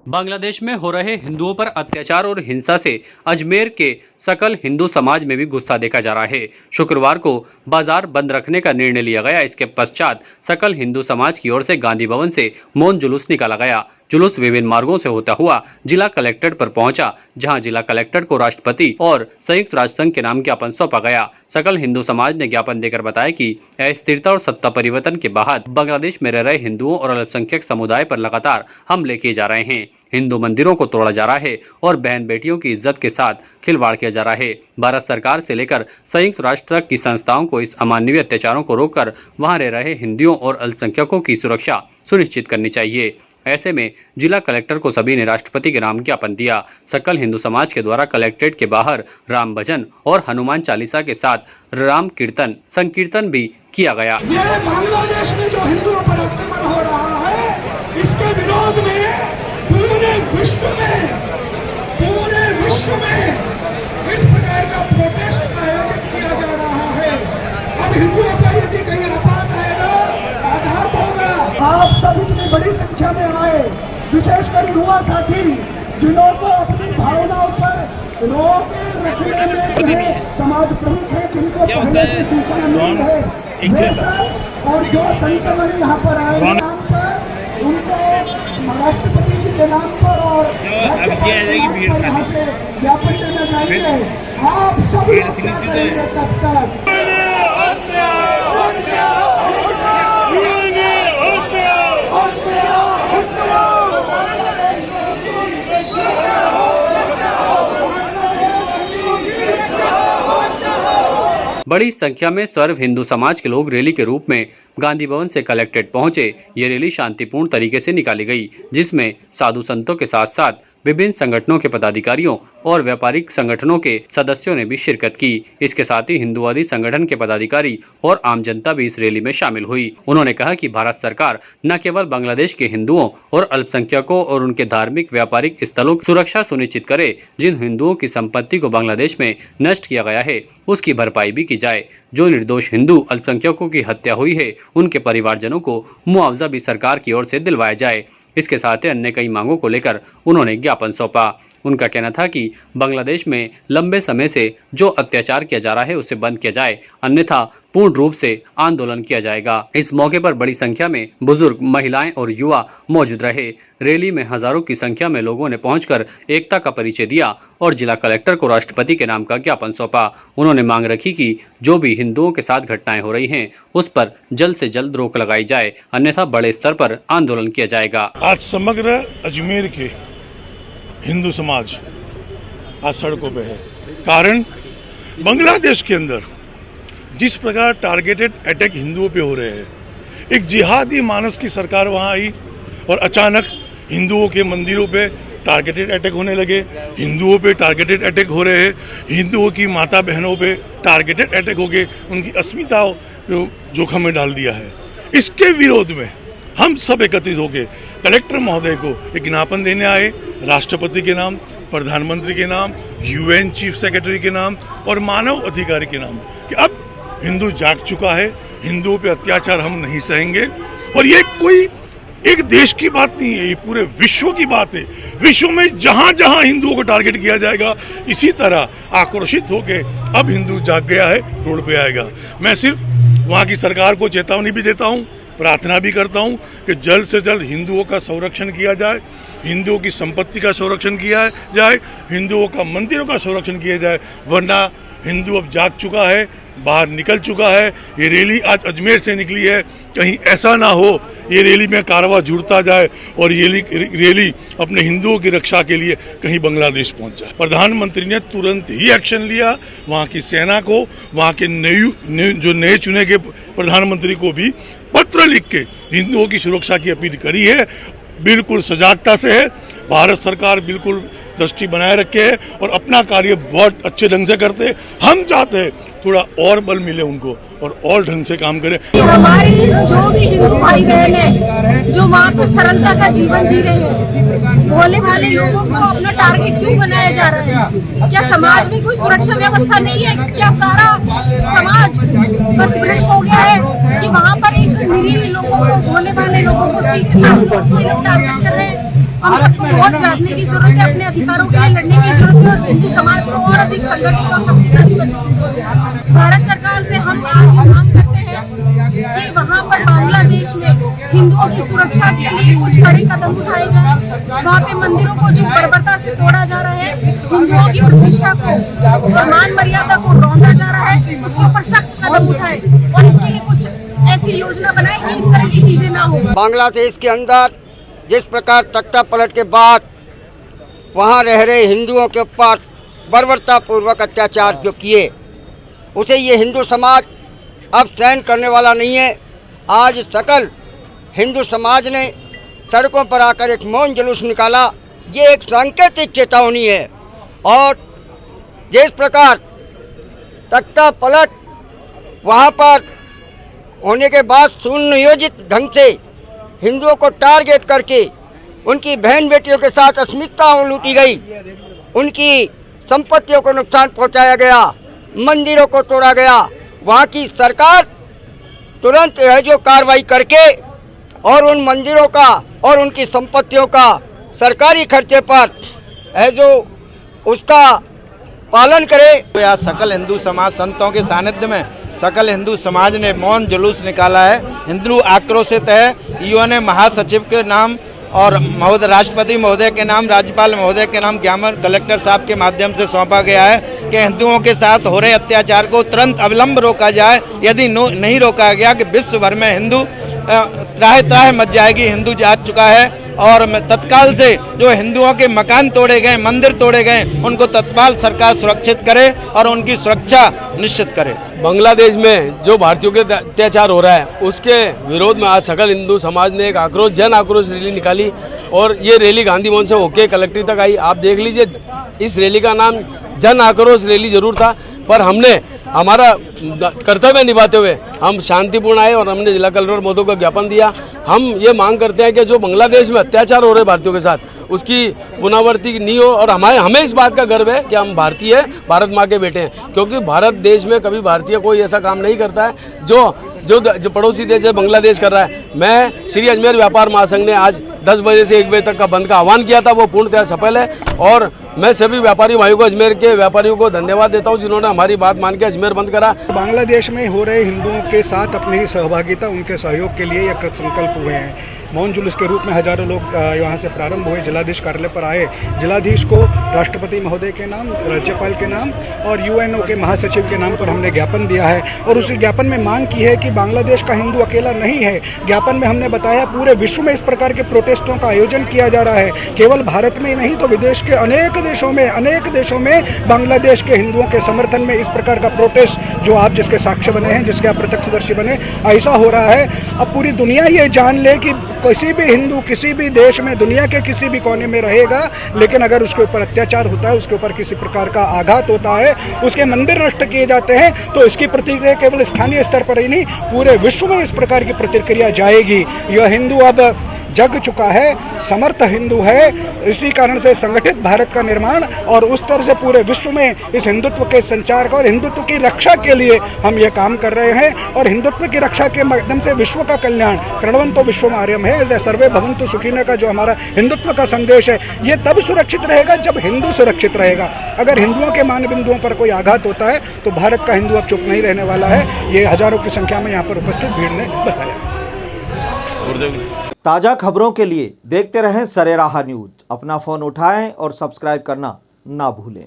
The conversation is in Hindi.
बांग्लादेश में हो रहे हिंदुओं पर अत्याचार और हिंसा से अजमेर के सकल हिंदू समाज में भी गुस्सा देखा जा रहा है। शुक्रवार को बाजार बंद रखने का निर्णय लिया गया। इसके पश्चात सकल हिंदू समाज की ओर से गांधी भवन से मौन जुलूस निकाला गया। जुलूस विभिन्न मार्गों से होता हुआ जिला कलेक्ट्रेट पर पहुंचा, जहां जिला कलेक्टर को राष्ट्रपति और संयुक्त राष्ट्र संघ के नाम ज्ञापन सौंपा गया। सकल हिंदू समाज ने ज्ञापन देकर बताया कि अस्थिरता और सत्ता परिवर्तन के बाद बांग्लादेश में रह रहे हिंदुओं और अल्पसंख्यक समुदाय पर लगातार हमले किए जा रहे हैं। हिंदू मंदिरों को तोड़ा जा रहा है और बहन बेटियों की इज्जत के साथ खिलवाड़ किया जा रहा है। भारत सरकार से लेकर संयुक्त राष्ट्र तक की संस्थाओं को इस अमानवीय अत्याचारों को रोककर वहां रह रहे हिंदुओं और अल्पसंख्यकों की सुरक्षा सुनिश्चित करनी चाहिए। ऐसे में जिला कलेक्टर को सभी ने राष्ट्रपति के नाम ज्ञापन दिया। सकल हिंदू समाज के द्वारा कलेक्ट्रेट के बाहर राम भजन और हनुमान चालीसा के साथ राम कीर्तन संकीर्तन भी किया गया। बांग्लादेश में जो हिंदुओं पर आक्रमण हो रहा है, इसके विरोध में पूरे विश्व में इस प्रकार का प्रोटेस्ट आयोजित किया जा रहा है। अब हिंदुओं पर यदि कहीं आघात आएगा, आघात होगा। आप सभी इतनी बड़ी संख्या में आए, विशेषकर युवा साथी, जिन्हों को अपनी भावनाओं पर रोक रखने में समाज प्रमुख है, जिनको पहले से सूचना मिली है, और जो संक्रमण यहाँ पर आए नाम पर उनको राष्ट्रपति जी के नाम पर और यहाँ से ज्ञापन देना चाहिए। आप सभी तब तक बड़ी संख्या में सर्व हिंदू समाज के लोग रैली के रूप में गांधी भवन से कलेक्ट्रेट पहुंचे। ये रैली शांतिपूर्ण तरीके से निकाली गई, जिसमें साधु संतों के साथ साथ विभिन्न संगठनों के पदाधिकारियों और व्यापारिक संगठनों के सदस्यों ने भी शिरकत की। इसके साथ ही हिंदुवादी संगठन के पदाधिकारी और आम जनता भी इस रैली में शामिल हुई। उन्होंने कहा कि भारत सरकार न केवल बांग्लादेश के हिंदुओं और अल्पसंख्यकों और उनके धार्मिक व्यापारिक स्थलों की सुरक्षा सुनिश्चित करे, जिन हिंदुओं की संपत्ति को बांग्लादेश में नष्ट किया गया है उसकी भरपाई भी की जाए। जो निर्दोष हिंदू अल्पसंख्यकों की हत्या हुई है, उनके परिवारजनों को मुआवजा भी सरकार की ओर से दिलवाया जाए। इसके साथ ही अन्य कई मांगों को लेकर उन्होंने ज्ञापन सौंपा। उनका कहना था कि बांग्लादेश में लंबे समय से जो अत्याचार किया जा रहा है उसे बंद किया जाए, अन्यथा पूर्ण रूप से आंदोलन किया जाएगा। इस मौके पर बड़ी संख्या में बुजुर्ग, महिलाएं और युवा मौजूद रहे। रैली में हजारों की संख्या में लोगों ने पहुंचकर एकता का परिचय दिया और जिला कलेक्टर को राष्ट्रपति के नाम का ज्ञापन सौंपा। उन्होंने मांग रखी कि जो भी हिंदुओं के साथ घटनाएं हो रही हैं, उस पर जल्द से जल्द रोक लगाई जाए, अन्यथा बड़े स्तर पर आंदोलन किया जाएगा। आज समग्र अजमेर के हिंदू समाज आज सड़कों पे है। कारण बांग्लादेश के अंदर जिस प्रकार टारगेटेड अटैक हिंदुओं पे हो रहे हैं, एक जिहादी मानस की सरकार वहां आई और अचानक हिंदुओं के मंदिरों पे टारगेटेड अटैक होने लगे, हिंदुओं पे टारगेटेड अटैक हो रहे हैं, हिंदुओं की माता बहनों पे टारगेटेड अटैक हो गए, उनकी अस्मिता जोखिम में डाल दिया है। इसके विरोध में हम सब एकत्रित होकर कलेक्टर महोदय को एक ज्ञापन देने आए, राष्ट्रपति के नाम, प्रधानमंत्री के नाम, यूएन चीफ सेक्रेटरी के नाम और मानव अधिकारी के नाम, कि अब हिंदू जाग चुका है, हिंदुओं पे अत्याचार हम नहीं सहेंगे। और ये कोई एक देश की बात नहीं है, ये पूरे विश्व की बात है। विश्व में जहां जहां हिंदुओं को टारगेट किया जाएगा, इसी तरह आक्रोशित होकर अब हिंदू जाग गया है, रोड पे आएगा। मैं सिर्फ वहां की सरकार को चेतावनी भी देता हूं, प्रार्थना भी करता हूं कि जल्द से जल्द हिंदुओं का संरक्षण किया जाए, हिंदुओं की संपत्ति का संरक्षण किया जाए, हिंदुओं का मंदिरों का संरक्षण किया जाए, वरना हिंदू अब जाग चुका है, बाहर निकल चुका है। ये रैली आज अजमेर से निकली है, कहीं ऐसा ना हो ये रैली में कारवां जुड़ता जाए और ये रैली अपने हिंदुओं की रक्षा के लिए कहीं बांग्लादेश पहुंच जाए। प्रधानमंत्री ने तुरंत ही एक्शन लिया, वहां की सेना को, वहां के जो नए चुने के प्रधानमंत्री को भी पत्र लिख के हिंदुओं की सुरक्षा की अपील करी है। बिल्कुल सजागता से है, भारत सरकार बिल्कुल दृष्टि बनाए रखे है और अपना कार्य बहुत अच्छे ढंग से करते हैं। हम चाहते हैं थोड़ा और बल मिले उनको और ढंग से काम करें। हमारे जो भी हिंदू भाई बहन है, जो वहाँ पे सरलता का जीवन जी रहे हैं, भोले भाले लोगों को अपना टारगेट क्यों बनाया जा रहा है? क्या समाज में कोई सुरक्षा व्यवस्था नहीं है? क्या सारा समाज बस भ्रष्ट हो गया है कि वहाँ पर एक निरीह लोगों को, भोले भाले लोगों को सीधे टारगेट कर रहे हैं? हम सबको बहुत जागने की जरूरत है, अपने अधिकारों के लिए लड़ने की जरूरत है और हिंदू समाज को और अधिक संगठित और शक्तिशाली बनाने। भारत सरकार से हम आज ये मांग करते हैं कि वहाँ पर बांग्लादेश में हिंदुओं की सुरक्षा के लिए कुछ कड़े कदम उठाए जाए। वहाँ पे मंदिरों को जो बर्बरता से तोड़ा जा रहा है, हिंदुओं की प्रतिष्ठा को और मान मर्यादा को रौंदा जा रहा है, उसके ऊपर सख्त कदम उठाए और इसके लिए कुछ ऐसी योजना बनाए कि इस तरह की चीजें ना हो। बांग्लादेश के अंदर जिस प्रकार तख्ता पलट के बाद वहाँ रह रहे हिंदुओं के ऊपर बर्बरतापूर्वक अत्याचार जो किए, उसे ये हिंदू समाज अब सहन करने वाला नहीं है। आज सकल हिंदू समाज ने सड़कों पर आकर एक मौन जुलूस निकाला। ये एक सांकेतिक चेतावनी है और जिस प्रकार तख्ता पलट वहाँ पर होने के बाद सुनियोजित ढंग से हिंदुओं को टारगेट करके उनकी बहन बेटियों के साथ अस्मिता लूटी गई, उनकी संपत्तियों को नुकसान पहुंचाया गया, मंदिरों को तोड़ा गया। वहाँ की सरकार तुरंत है जो कार्रवाई करके और उन मंदिरों का और उनकी संपत्तियों का सरकारी खर्चे पर है जो उसका पालन करे। तो आज सकल हिंदू समाज संतों के सानिध्य में सकल हिंदू समाज ने मौन जुलूस निकाला है। हिंदू आक्रोशित है। यूएनए महासचिव के नाम और महोदय राष्ट्रपति महोदय के नाम, राज्यपाल महोदय के नाम ज्ञापन कलेक्टर साहब के माध्यम से सौंपा गया है कि हिंदुओं के साथ हो रहे अत्याचार को तुरंत अविलंब रोका जाए। यदि नहीं रोका गया कि विश्व भर में हिंदू त्राह त्राह मच जाएगी। हिंदू जाग चुका है और तत्काल से जो हिंदुओं के मकान तोड़े गए, मंदिर तोड़े गए, उनको तत्काल सरकार सुरक्षित करे और उनकी सुरक्षा निश्चित करे। बांग्लादेश में जो भारतीयों के अत्याचार हो रहा है उसके विरोध में आज सकल हिंदू समाज ने एक जन आक्रोश रैली निकाली और ये रैली गांधी भवन से होके कलेक्ट्रेट तक आई। आप देख लीजिए, इस रैली का नाम जन आक्रोश रैली जरूर था, पर हमने हमारा कर्तव्य निभाते हुए हम शांतिपूर्ण आए और हमने जिला कलेक्टर महोदय को ज्ञापन दिया। हम ये मांग करते हैं कि जो बांग्लादेश में अत्याचार हो रहे भारतीयों के साथ उसकी पुनरावृत्ति नहीं हो और हमें इस बात का गर्व है कि हम भारतीय भारत माँ के बेटे हैं, क्योंकि भारत देश में कभी भारतीय कोई ऐसा काम नहीं करता है जो पड़ोसी देश है बांग्लादेश कर रहा है। मैं श्री अजमेर व्यापार महासंघ ने आज 10 बजे से 1 बजे तक का बंद का आह्वान किया था, वो पूर्णतः सफल है और मैं सभी व्यापारी भाइयों को, अजमेर के व्यापारियों को धन्यवाद देता हूं जिन्होंने हमारी बात मान के अजमेर बंद करा। बांग्लादेश में हो रहे हिंदुओं के साथ अपनी सहभागिता, उनके सहयोग के लिए यह संकल्प हुए हैं। मौन जुलूस के रूप में हजारों लोग यहाँ से प्रारंभ हुए, जिलाधीश कार्यालय पर आए। जिलाधीश को राष्ट्रपति महोदय के नाम, राज्यपाल के नाम और यूएनओ के महासचिव के नाम पर हमने ज्ञापन दिया है और उसी ज्ञापन में मांग की है कि बांग्लादेश का हिंदू अकेला नहीं है। ज्ञापन में हमने बताया पूरे विश्व में इस प्रकार के प्रोटेस्टों का आयोजन किया जा रहा है, केवल भारत में ही नहीं तो विदेश के अनेक देशों में बांग्लादेश के हिंदुओं के समर्थन में इस प्रकार का प्रोटेस्ट जो आप जिसके साक्ष्य बने हैं, जिसके आप प्रत्यक्षदर्शी बने, ऐसा हो रहा है। अब पूरी दुनिया ये जान ले कि किसी भी हिंदू किसी भी देश में, दुनिया के किसी भी कोने में रहेगा, लेकिन अगर उसके ऊपर अत्याचार होता है, उसके ऊपर किसी प्रकार का आघात होता है, उसके मंदिर नष्ट किए जाते हैं, तो इसकी प्रतिक्रिया केवल स्थानीय स्तर पर ही नहीं पूरे विश्व में इस प्रकार की प्रतिक्रिया जाएगी। यह हिंदू अब जग चुका है, समर्थ हिंदू है। इसी कारण से संगठित भारत का निर्माण और उस तरह से पूरे विश्व में इस हिंदुत्व के संचार का और हिंदुत्व की रक्षा के लिए हम ये काम कर रहे हैं और हिंदुत्व की रक्षा के माध्यम से विश्व का कल्याण, प्रणवंतो विश्व आर्यम है, जैसे सर्वे भवन्तु सुखिनः का जो हमारा हिंदुत्व का संदेश है, ये तब सुरक्षित रहेगा जब हिंदू सुरक्षित रहेगा। अगर हिंदुओं के मान बिंदुओं पर कोई आघात होता है तो भारत का हिंदू अब चुप नहीं रहने वाला है। ये हजारों की संख्या में यहाँ पर उपस्थित भीड़ ने बताया। ताज़ा खबरों के लिए देखते रहें सरेराह न्यूज। अपना फोन उठाएं और सब्सक्राइब करना ना भूलें।